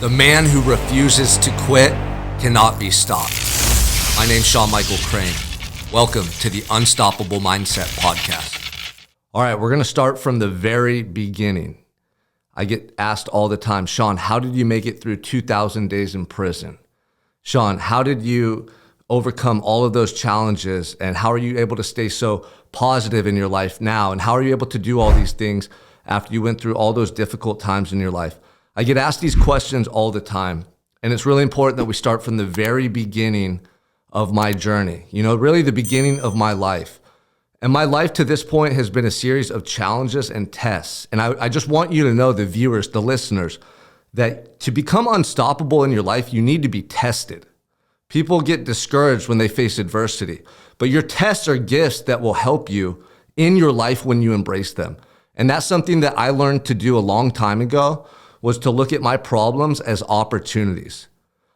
The man who refuses to quit cannot be stopped. My name's Sean Michael Crane. Welcome to the Unstoppable Mindset Podcast. All right, we're going to start from the very beginning. I get asked all the time, Sean, how did you make it through 2,000 days in prison? Sean, how did you overcome all of those challenges? And how are you able to stay so positive in your life now? And how are you able to do all these things after you went through all those difficult times in your life? I get asked these questions all the time, and it's really important that we start from the very beginning of my journey, really the beginning of my life. And my life to this point has been a series of challenges and tests. And I just want you to know, the viewers, the listeners, that to become unstoppable in your life, you need to be tested. People get discouraged when they face adversity, but your tests are gifts that will help you in your life when you embrace them. And that's something that I learned to do a long time ago, was to look at my problems as opportunities.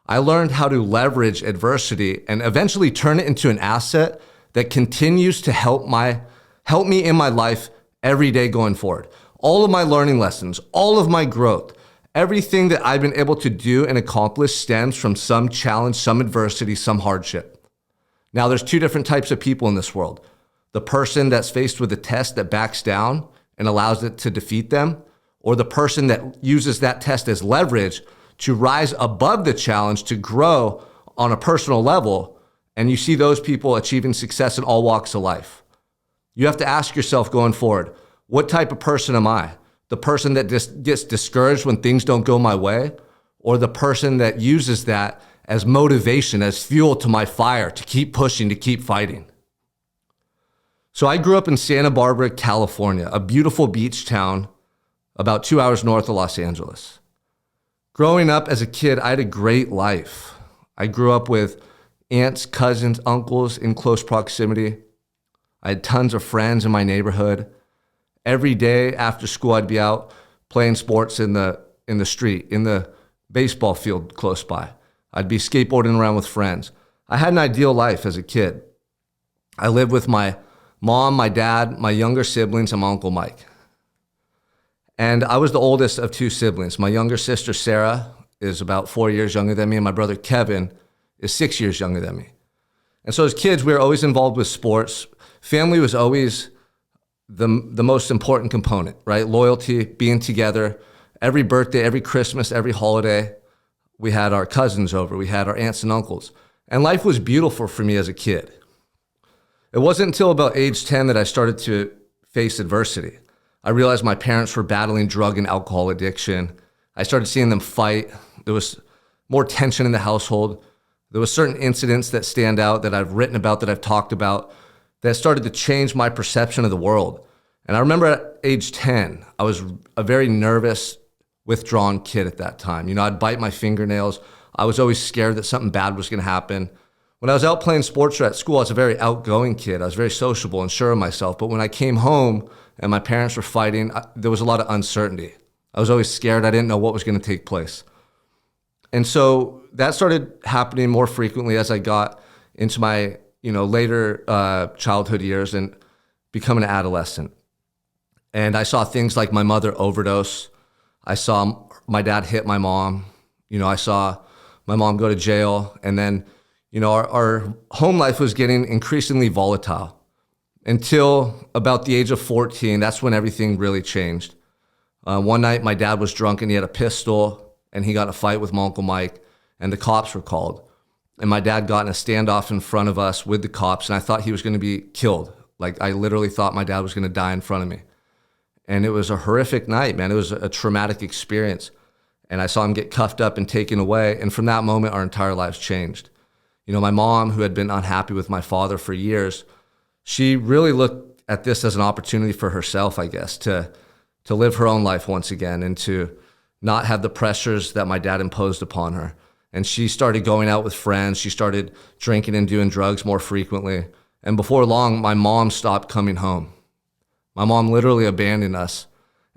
I learned how to leverage adversity and eventually turn it into an asset that continues to help me in my life every day going forward. All of my learning lessons, all of my growth, everything that I've been able to do and accomplish stems from some challenge, some adversity, some hardship. Now, there's two different types of people in this world. The person that's faced with a test that backs down and allows it to defeat them, or the person that uses that test as leverage to rise above the challenge, to grow on a personal level. And you see those people achieving success in all walks of life. You have to ask yourself going forward, what type of person am I? The person that just gets discouraged when things don't go my way, or the person that uses that as motivation, as fuel to my fire, to keep pushing, to keep fighting? So I grew up in Santa Barbara, California, a beautiful beach town about 2 hours north of Los Angeles. Growing up as a kid, I had a great life. I grew up with aunts, cousins, uncles in close proximity. I had tons of friends in my neighborhood. Every day after school, I'd be out playing sports in the street, in the baseball field close by. I'd be skateboarding around with friends. I had an ideal life as a kid. I lived with my mom, my dad, my younger siblings, and my Uncle Mike. And I was the oldest of two siblings. My younger sister, Sarah, is about 4 years younger than me, and my brother, Kevin, is 6 years younger than me. And so as kids, we were always involved with sports. Family was always the most important component, right? Loyalty, being together. Every birthday, every Christmas, every holiday, we had our cousins over. We had our aunts and uncles. And life was beautiful for me as a kid. It wasn't until about age 10 that I started to face adversity. I realized my parents were battling drug and alcohol addiction. I started seeing them fight. There was more tension in the household. There was certain incidents that stand out that I've written about, that I've talked about, that started to change my perception of the world. And I remember at age 10, I was a very nervous, withdrawn kid at that time. I'd bite my fingernails. I was always scared that something bad was going to happen. When I was out playing sports or at school, I was a very outgoing kid. I was very sociable and sure of myself. But when I came home and my parents were fighting, there was a lot of uncertainty. I was always scared. I didn't know what was going to take place. And so that started happening more frequently as I got into my later childhood years and becoming an adolescent. And I saw things like my mother overdose. I saw my dad hit my mom. I saw my mom go to jail. And then our home life was getting increasingly volatile until about the age of 14. That's when everything really changed. One night, my dad was drunk and he had a pistol and he got in a fight with my Uncle Mike, and the cops were called. And my dad got in a standoff in front of us with the cops, and I thought he was going to be killed. Like, I literally thought my dad was going to die in front of me. And it was a horrific night, man. It was a traumatic experience. And I saw him get cuffed up and taken away. And from that moment, our entire lives changed. My mom, who had been unhappy with my father for years, she really looked at this as an opportunity for herself, I guess, to live her own life once again and to not have the pressures that my dad imposed upon her. And she started going out with friends. She started drinking and doing drugs more frequently. And before long, my mom stopped coming home. My mom literally abandoned us.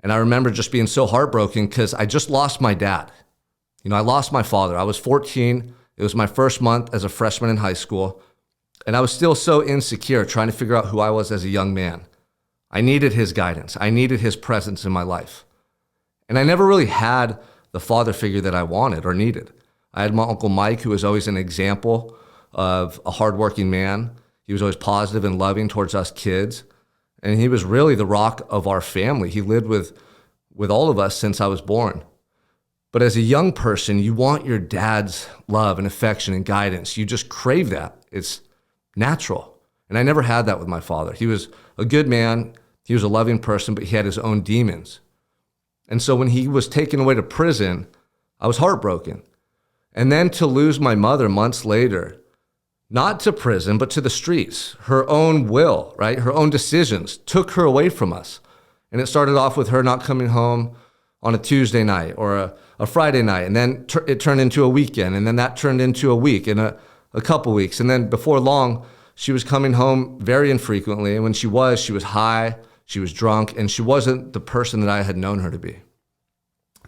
And I remember just being so heartbroken because I just lost my dad. I lost my father. I was 14. It was my first month as a freshman in high school. And I was still so insecure trying to figure out who I was as a young man. I needed his guidance. I needed his presence in my life. And I never really had the father figure that I wanted or needed. I had my Uncle Mike, who was always an example of a hardworking man. He was always positive and loving towards us kids. And he was really the rock of our family. He lived with all of us since I was born. But as a young person, you want your dad's love and affection and guidance. You just crave that. It's natural. And I never had that with my father. He was a good man. He was a loving person, but he had his own demons. And so when he was taken away to prison, I was heartbroken. And then to lose my mother months later, not to prison, but to the streets, her own will, right? Her own decisions took her away from us. And it started off with her not coming home on a Tuesday night or a Friday night. And then it turned into a weekend. And then that turned into a week and a couple weeks. And then before long, she was coming home very infrequently. And when she was high, she was drunk, and she wasn't the person that I had known her to be.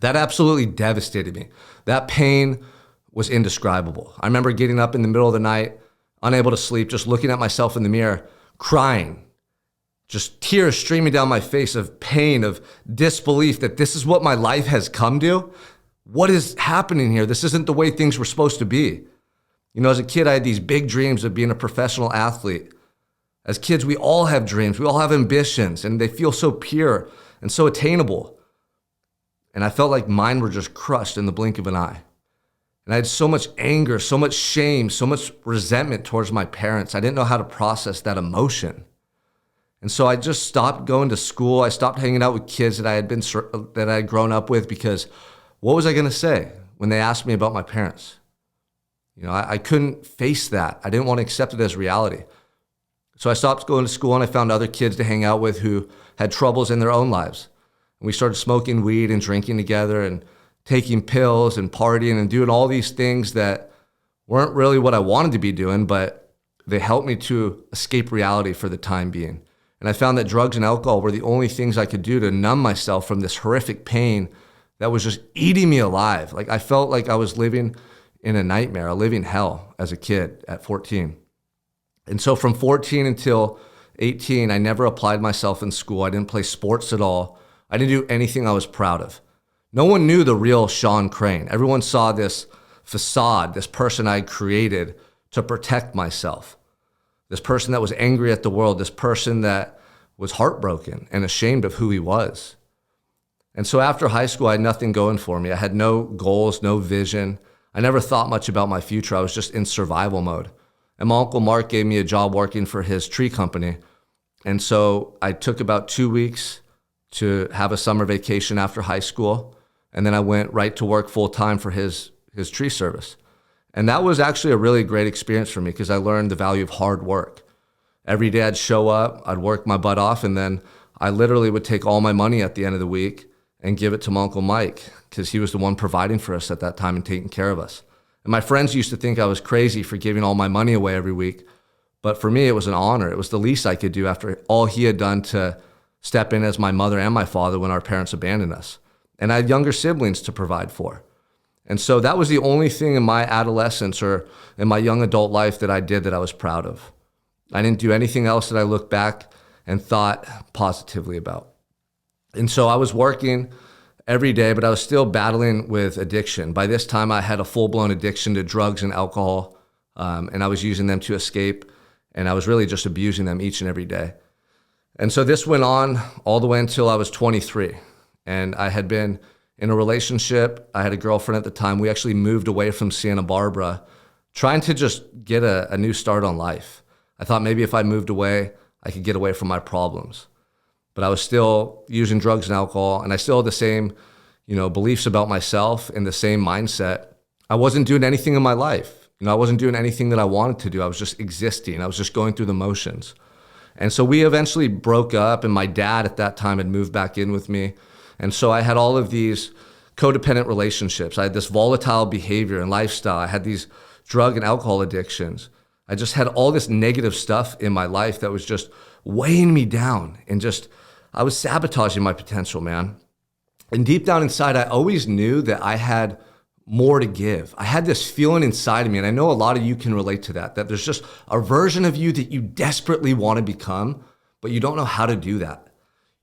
That absolutely devastated me. That pain was indescribable. I remember getting up in the middle of the night, unable to sleep, just looking at myself in the mirror, crying, just tears streaming down my face of pain, of disbelief that this is what my life has come to. What is happening here? This isn't the way things were supposed to be. You know, as a kid, I had these big dreams of being a professional athlete. As kids, we all have dreams. We all have ambitions, and they feel so pure and so attainable. And I felt like mine were just crushed in the blink of an eye. And I had so much anger, so much shame, so much resentment towards my parents. I didn't know how to process that emotion. And so I just stopped going to school. I stopped hanging out with kids that I had grown up with, because what was I going to say when they asked me about my parents? You know, I couldn't face that. I didn't want to accept it as reality. So I stopped going to school, and I found other kids to hang out with who had troubles in their own lives. And we started smoking weed and drinking together and taking pills and partying and doing all these things that weren't really what I wanted to be doing, but they helped me to escape reality for the time being. And I found that drugs and alcohol were the only things I could do to numb myself from this horrific pain that was just eating me alive. Like, I felt like I was living in a nightmare, a living hell as a kid at 14. And so from 14 until 18, I never applied myself in school. I didn't play sports at all. I didn't do anything I was proud of. No one knew the real Sean Crane. Everyone saw this facade, this person I had created to protect myself. This person that was angry at the world, this person that was heartbroken and ashamed of who he was. And so after high school, I had nothing going for me. I had no goals, no vision. I never thought much about my future. I was just in survival mode. And my Uncle Mark gave me a job working for his tree company. And so I took about 2 weeks to have a summer vacation after high school. And then I went right to work full time for his tree service. And that was actually a really great experience for me, because I learned the value of hard work. Every day I'd show up, I'd work my butt off, and then I literally would take all my money at the end of the week and give it to my Uncle Mike, because he was the one providing for us at that time and taking care of us. And my friends used to think I was crazy for giving all my money away every week. But for me, it was an honor. It was the least I could do after all he had done to step in as my mother and my father when our parents abandoned us. And I had younger siblings to provide for. And so that was the only thing in my adolescence or in my young adult life that I did that I was proud of. I didn't do anything else that I looked back and thought positively about. And so I was working every day, but I was still battling with addiction. By this time, I had a full-blown addiction to drugs and alcohol, and I was using them to escape, and I was really just abusing them each and every day. And so this went on all the way until I was 23, and I had been in a relationship. I had a girlfriend at the time. We actually moved away from Santa Barbara, trying to just get a new start on life. I thought maybe if I moved away, I could get away from my problems. But I was still using drugs and alcohol, and I still had the same, beliefs about myself and the same mindset. I wasn't doing anything in my life. I wasn't doing anything that I wanted to do. I was just existing. I was just going through the motions. And so we eventually broke up, and my dad at that time had moved back in with me. And so I had all of these codependent relationships. I had this volatile behavior and lifestyle. I had these drug and alcohol addictions. I just had all this negative stuff in my life that was just weighing me down, and I was sabotaging my potential, man. And deep down inside, I always knew that I had more to give. I had this feeling inside of me, and I know a lot of you can relate to that there's just a version of you that you desperately want to become, but you don't know how to do that.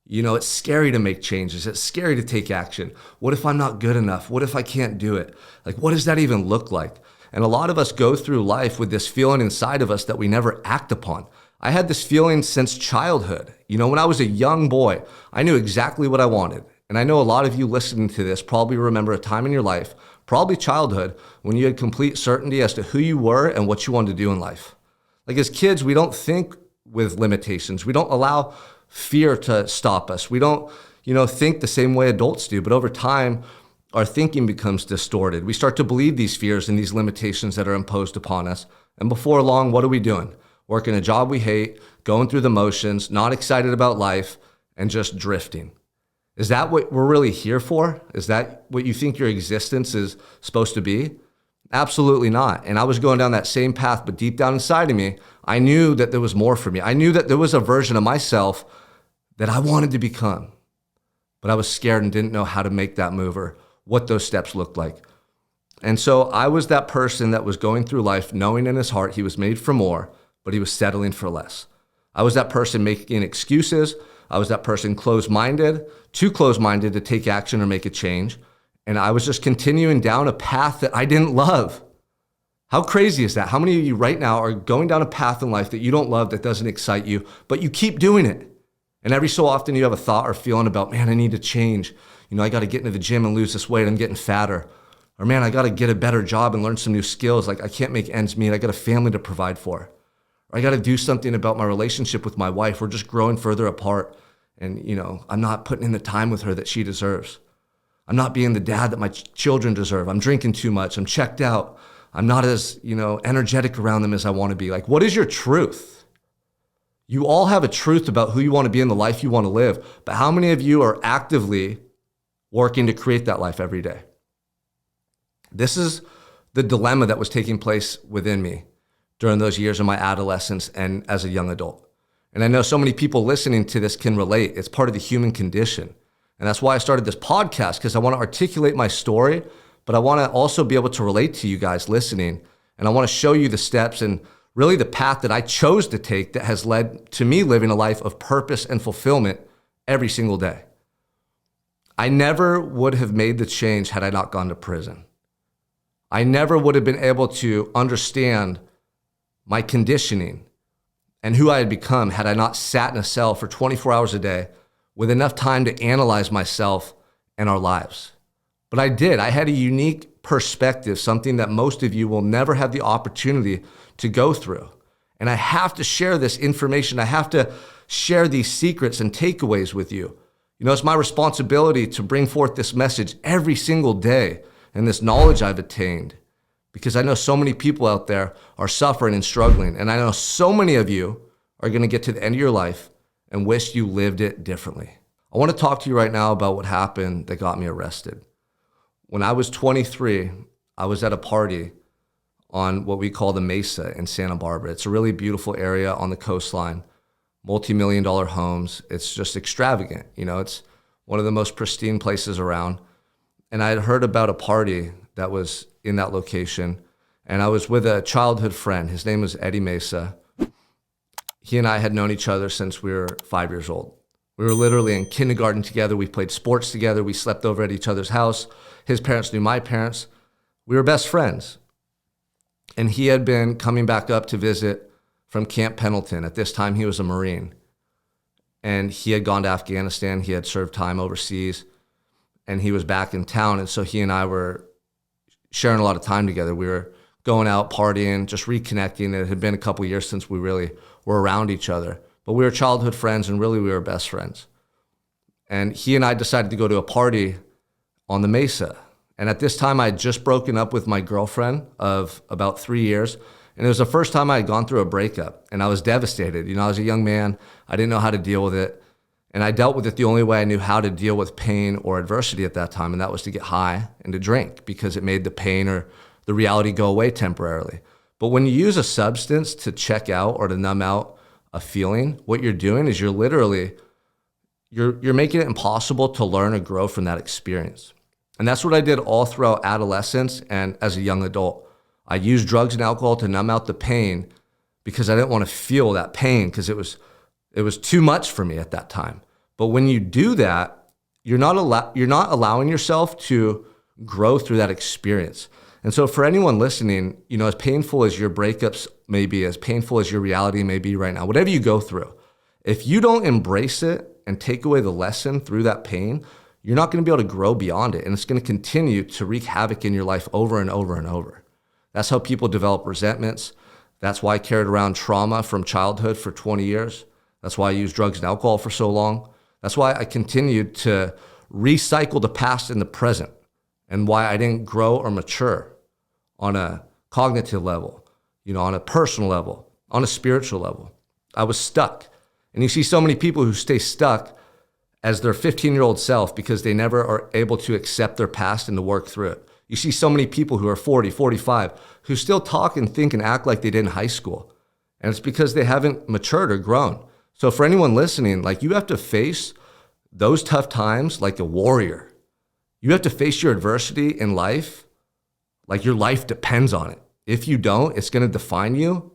It's scary to make changes. It's scary to take action. What if I'm not good enough? What if I can't do it? Like, what does that even look like? And a lot of us go through life with this feeling inside of us that we never act upon. I had this feeling since childhood. When I was a young boy, I knew exactly what I wanted. And I know a lot of you listening to this probably remember a time in your life, probably childhood, when you had complete certainty as to who you were and what you wanted to do in life. Like as kids, we don't think with limitations. We don't allow fear to stop us. We don't, think the same way adults do. But over time, our thinking becomes distorted. We start to believe these fears and these limitations that are imposed upon us. And before long, what are we doing? Working a job we hate, going through the motions, not excited about life, and just drifting. Is that what we're really here for? Is that what you think your existence is supposed to be? Absolutely not. And I was going down that same path, but deep down inside of me, I knew that there was more for me. I knew that there was a version of myself that I wanted to become, but I was scared and didn't know how to make that move or what those steps looked like. And so I was that person that was going through life knowing in his heart he was made for more, but he was settling for less. I was that person making excuses. I was that person too close-minded to take action or make a change. And I was just continuing down a path that I didn't love. How crazy is that? How many of you right now are going down a path in life that you don't love, that doesn't excite you, but you keep doing it? And every so often you have a thought or feeling about, man, I need to change. I got to get into the gym and lose this weight. I'm getting fatter. Or man, I got to get a better job and learn some new skills. Like I can't make ends meet. I got a family to provide for. Or I got to do something about my relationship with my wife. We're just growing further apart. And, I'm not putting in the time with her that she deserves. I'm not being the dad that my children deserve. I'm drinking too much. I'm checked out. I'm not as, energetic around them as I want to be. Like, what is your truth? You all have a truth about who you want to be in the life you want to live. But how many of you are actively working to create that life every day? This is the dilemma that was taking place within me during those years of my adolescence and as a young adult. And I know so many people listening to this can relate. It's part of the human condition. And that's why I started this podcast, because I want to articulate my story, but I want to also be able to relate to you guys listening. And I want to show you the steps and really the path that I chose to take that has led to me living a life of purpose and fulfillment every single day. I never would have made the change had I not gone to prison. I never would have been able to understand my conditioning and who I had become had I not sat in a cell for 24 hours a day with enough time to analyze myself and our lives. But I did. I had a unique perspective, something that most of you will never have the opportunity to go through. And I have to share this information. I have to share these secrets and takeaways with you. It's my responsibility to bring forth this message every single day and this knowledge I've attained, because I know so many people out there are suffering and struggling. And I know so many of you are going to get to the end of your life and wish you lived it differently. I want to talk to you right now about what happened that got me arrested. When I was 23, I was at a party on what we call the Mesa in Santa Barbara. It's a really beautiful area on the coastline, multi-million-dollar homes. It's just extravagant. It's one of the most pristine places around. And I had heard about a party that was in that location, and I was with a childhood friend. His name was Eddie Mesa. He and I had known each other since we were 5 years old. We were literally in kindergarten together. We played sports together. We slept over at each other's house. His parents knew my parents. We were best friends. And he had been coming back up to visit from Camp Pendleton. At this time, he was a Marine. And he had gone to Afghanistan. He had served time overseas. And he was back in town. And so he and I were sharing a lot of time together. We were going out, partying, just reconnecting. It had been a couple years since we really were around each other. But we were childhood friends, and really we were best friends. And he and I decided to go to a party on the Mesa. And at this time, I had just broken up with my girlfriend of about 3 years. And it was the first time I had gone through a breakup. And I was devastated. I was a young man. I didn't know how to deal with it. And I dealt with it the only way I knew how to deal with pain or adversity at that time, and that was to get high and to drink, because it made the pain or the reality go away temporarily. But when you use a substance to check out or to numb out a feeling, what you're doing is you're making it impossible to learn or grow from that experience. And that's what I did all throughout adolescence and as a young adult. I used drugs and alcohol to numb out the pain because I didn't want to feel that pain, because it was too much for me at that time. But when you do that, you're not allowing yourself to grow through that experience. And so for anyone listening, as painful as your breakups may be, as painful as your reality may be right now, whatever you go through, if you don't embrace it and take away the lesson through that pain, you're not going to be able to grow beyond it. And it's going to continue to wreak havoc in your life over and over and over. That's how people develop resentments. That's why I carried around trauma from childhood for 20 years. That's why I used drugs and alcohol for so long. That's why I continued to recycle the past in the present, and why I didn't grow or mature on a cognitive level, on a personal level, on a spiritual level. I was stuck. And you see so many people who stay stuck as their 15-year-old self because they never are able to accept their past and to work through it. You see so many people who are 40, 45, who still talk and think and act like they did in high school. And it's because they haven't matured or grown. So for anyone listening, you have to face those tough times like a warrior. You have to face your adversity in life like your life depends on it. If you don't, it's going to define you,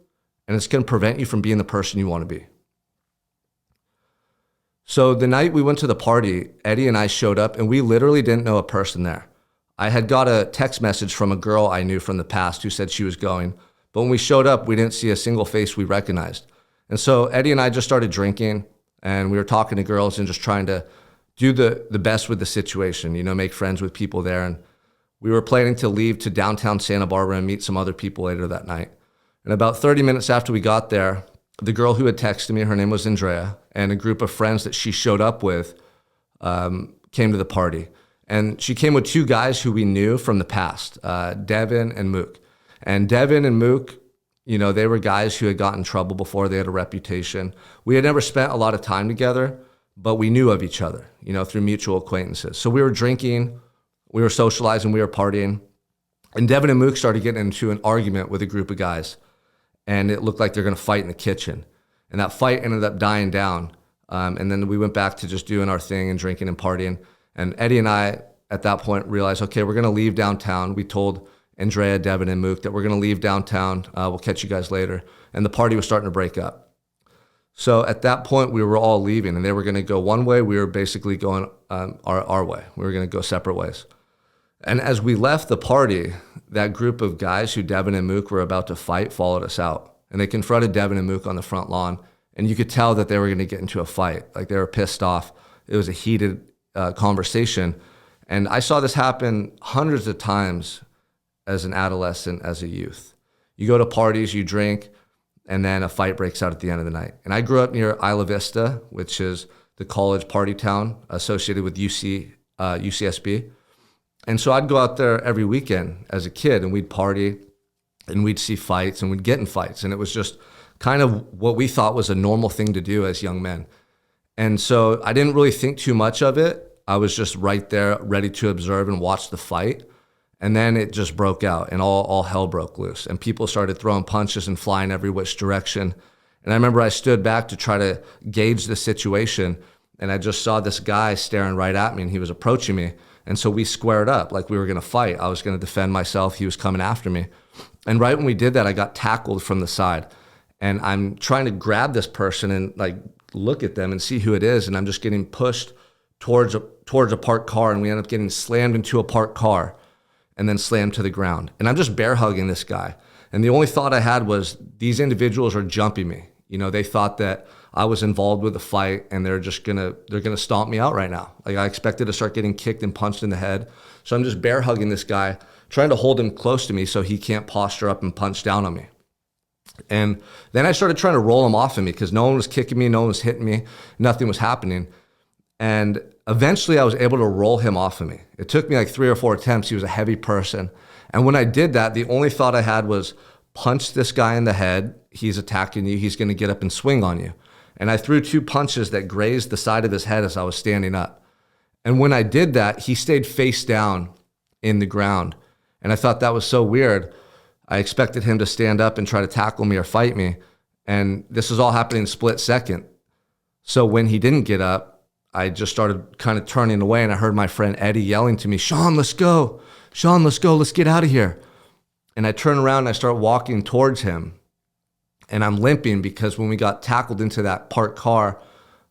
and it's going to prevent you from being the person you want to be. So the night we went to the party, Eddie and I showed up, and we literally didn't know a person there. I had got a text message from a girl I knew from the past who said she was going, but when we showed up, we didn't see a single face we recognized. And so Eddie and I just started drinking, and we were talking to girls and just trying to do the best with the situation, make friends with people there. And we were planning to leave to downtown Santa Barbara and meet some other people later that night. And about 30 minutes after we got there, the girl who had texted me, her name was Andrea, and a group of friends that she showed up with came to the party. And she came with two guys who we knew from the past, Devin and Mook. And Devin and Mook, they were guys who had gotten in trouble before. They had a reputation. We had never spent a lot of time together, but we knew of each other, through mutual acquaintances. So we were drinking, we were socializing, we were partying. And Devin and Mook started getting into an argument with a group of guys. And it looked like they're going to fight in the kitchen. And that fight ended up dying down. And then we went back to just doing our thing and drinking and partying. And Eddie and I, at that point, realized, okay, we're going to leave downtown. We told Andrea, Devin, and Mook that we're going to leave downtown. We'll catch you guys later. And the party was starting to break up. So at that point, we were all leaving, and they were going to go one way. We were basically going our way. We were going to go separate ways. And as we left the party, that group of guys who Devin and Mook were about to fight followed us out. And they confronted Devin and Mook on the front lawn. And you could tell that they were going to get into a fight. They were pissed off. It was a heated conversation. And I saw this happen hundreds of times as an adolescent, as a youth. You go to parties, you drink, and then a fight breaks out at the end of the night. And I grew up near Isla Vista, which is the college party town associated with UCSB. And so I'd go out there every weekend as a kid, and we'd party, and we'd see fights, and we'd get in fights. And it was just kind of what we thought was a normal thing to do as young men. And so I didn't really think too much of it. I was just right there, ready to observe and watch the fight. And then it just broke out, and all hell broke loose. And people started throwing punches and flying every which direction. And I remember I stood back to try to gauge the situation, and I just saw this guy staring right at me, and he was approaching me. And so we squared up like we were going to fight. I was going to defend myself. He was coming after me. And right when we did that, I got tackled from the side. And I'm trying to grab this person and look at them and see who it is. And I'm just getting pushed towards a parked car, and we end up getting slammed into a parked car and then slammed to the ground. And I'm just bear hugging this guy. And the only thought I had was, these individuals are jumping me. They thought that I was involved with the fight, and they're gonna stomp me out right now. I expected to start getting kicked and punched in the head. So I'm just bear hugging this guy, trying to hold him close to me so he can't posture up and punch down on me. And then I started trying to roll him off of me because no one was kicking me, no one was hitting me, nothing was happening. And eventually I was able to roll him off of me. It took me 3 or 4 attempts. He was a heavy person. And when I did that, the only thought I had was, punch this guy in the head. He's attacking you. He's going to get up and swing on you. And I threw 2 punches that grazed the side of his head as I was standing up. And when I did that, he stayed face down in the ground. And I thought that was so weird. I expected him to stand up and try to tackle me or fight me. And this was all happening in a split second. So when he didn't get up, I just started kind of turning away, and I heard my friend Eddie yelling to me, Sean, let's go. Sean, let's go. Let's get out of here. And I turn around and I start walking towards him. And I'm limping because when we got tackled into that parked car,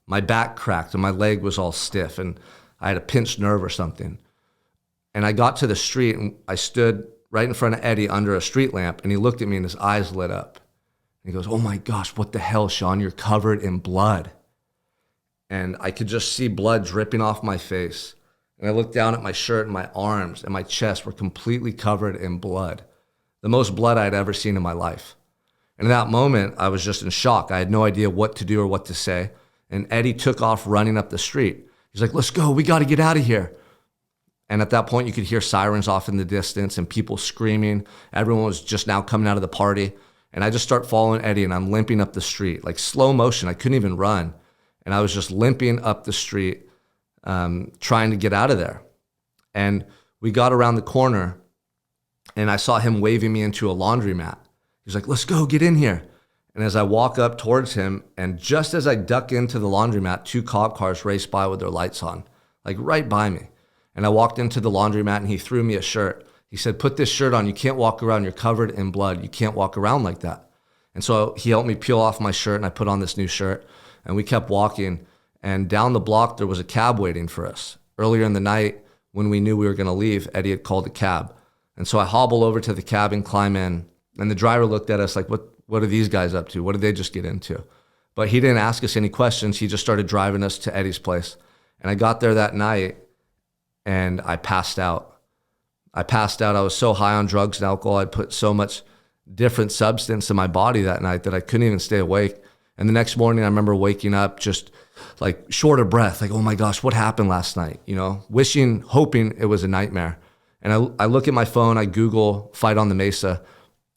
my back cracked and my leg was all stiff and I had a pinched nerve or something. And I got to the street and I stood right in front of Eddie under a street lamp, and he looked at me and his eyes lit up. And he goes, "Oh my gosh, what the hell, Sean? You're covered in blood." And I could just see blood dripping off my face. And I looked down at my shirt and my arms and my chest were completely covered in blood. The most blood I'd ever seen in my life. And in that moment, I was just in shock. I had no idea what to do or what to say. And Eddie took off running up the street. He's like, "Let's go, we got to get out of here." And at that point, you could hear sirens off in the distance and people screaming. Everyone was just now coming out of the party. And I just start following Eddie and I'm limping up the street, like slow motion. I couldn't even run. And I was just limping up the street, trying to get out of there. And we got around the corner and I saw him waving me into a laundromat. He's like, "Let's go, get in here." And as I walk up towards him, and just as I duck into the laundromat, 2 cop cars race by with their lights on, like right by me. And I walked into the laundromat and he threw me a shirt. He said, "Put this shirt on. You can't walk around. You're covered in blood. You can't walk around like that." And so he helped me peel off my shirt and I put on this new shirt and we kept walking. And down the block, there was a cab waiting for us. Earlier in the night, when we knew we were going to leave, Eddie had called a cab. And so I hobble over to the cab and climb in. And the driver looked at us like, what are these guys up to? What did they just get into? But he didn't ask us any questions. He just started driving us to Eddie's place. And I got there that night and I passed out. I was so high on drugs and alcohol. I'd put so much different substance in my body that night that I couldn't even stay awake. And the next morning, I remember waking up just like short of breath, like, "Oh my gosh, what happened last night?" Wishing, hoping it was a nightmare. And I look at my phone, I Google fight on the Mesa,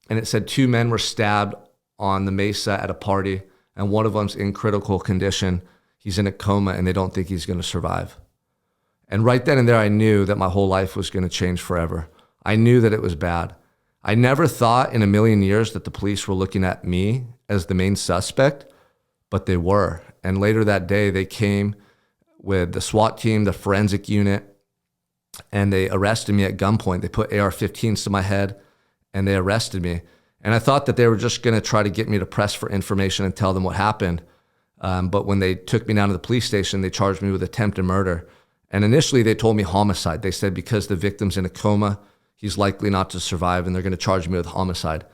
and it said 2 men were stabbed on the Mesa at a party, and one of them's in critical condition. He's in a coma, and they don't think he's going to survive. And right then and there, I knew that my whole life was going to change forever. I knew that it was bad. I never thought in a million years that the police were looking at me as the main suspect, but they were. And later that day, they came with the SWAT team, the forensic unit, and they arrested me at gunpoint. They put AR-15s to my head, and they arrested me. And I thought that they were just going to try to get me to press for information and tell them what happened. But when they took me down to the police station, they charged me with attempted murder. And initially, they told me homicide. They said because the victim's in a coma, he's likely not to survive, and they're going to charge me with homicide.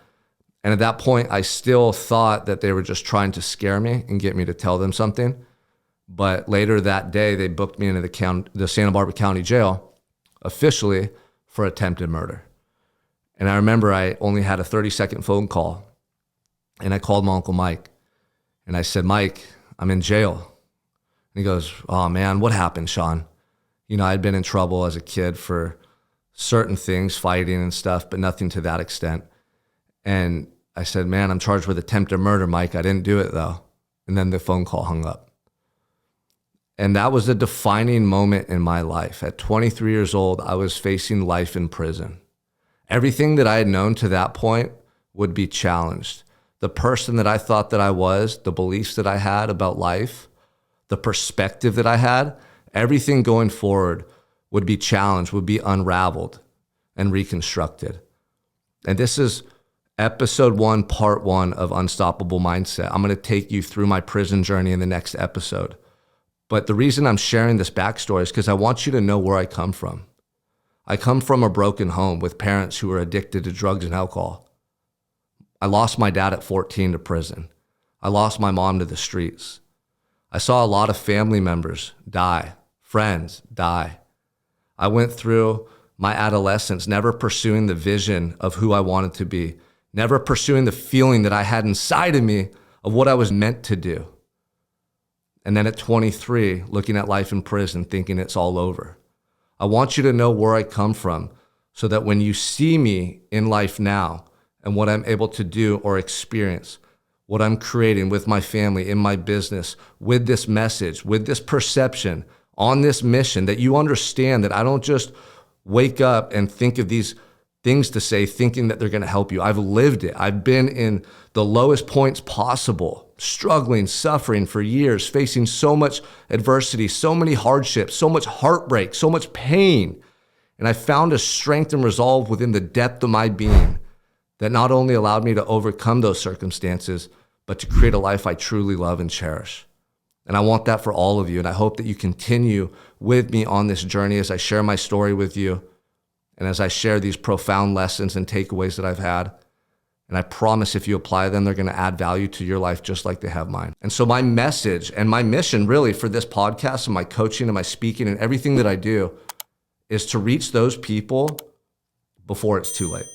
And at that point, I still thought that they were just trying to scare me and get me to tell them something. But later that day, they booked me into the Santa Barbara County Jail officially for attempted murder. And I remember I only had a 30-second phone call. And I called my Uncle Mike. And I said, "Mike, I'm in jail." And he goes, "Oh man, what happened, Sean?" I'd been in trouble as a kid for certain things, fighting and stuff, but nothing to that extent. And I said, "Man, I'm charged with attempted murder, Mike. I didn't do it though." And then the phone call hung up. And that was a defining moment in my life. At 23 years old, I was facing life in prison. Everything that I had known to that point would be challenged. The person that I thought that I was, the beliefs that I had about life, the perspective that I had, everything going forward would be challenged, would be unraveled and reconstructed. And this is episode 1, part 1 of Unstoppable Mindset. I'm going to take you through my prison journey in the next episode. But the reason I'm sharing this backstory is because I want you to know where I come from. I come from a broken home with parents who were addicted to drugs and alcohol. I lost my dad at 14 to prison. I lost my mom to the streets. I saw a lot of family members die, friends die. I went through my adolescence never pursuing the vision of who I wanted to be, never pursuing the feeling that I had inside of me of what I was meant to do. And then at 23, looking at life in prison, thinking it's all over. I want you to know where I come from so that when you see me in life now and what I'm able to do or experience, what I'm creating with my family, in my business, with this message, with this perception, on this mission, that you understand that I don't just wake up and think of these things to say, thinking that they're going to help you. I've lived it. I've been in the lowest points possible, struggling, suffering for years, facing so much adversity, so many hardships, so much heartbreak, so much pain. And I found a strength and resolve within the depth of my being that not only allowed me to overcome those circumstances, but to create a life I truly love and cherish. And I want that for all of you. And I hope that you continue with me on this journey as I share my story with you and as I share these profound lessons and takeaways that I've had. And I promise if you apply them, they're going to add value to your life just like they have mine. And so my message and my mission really for this podcast and my coaching and my speaking and everything that I do is to reach those people before it's too late.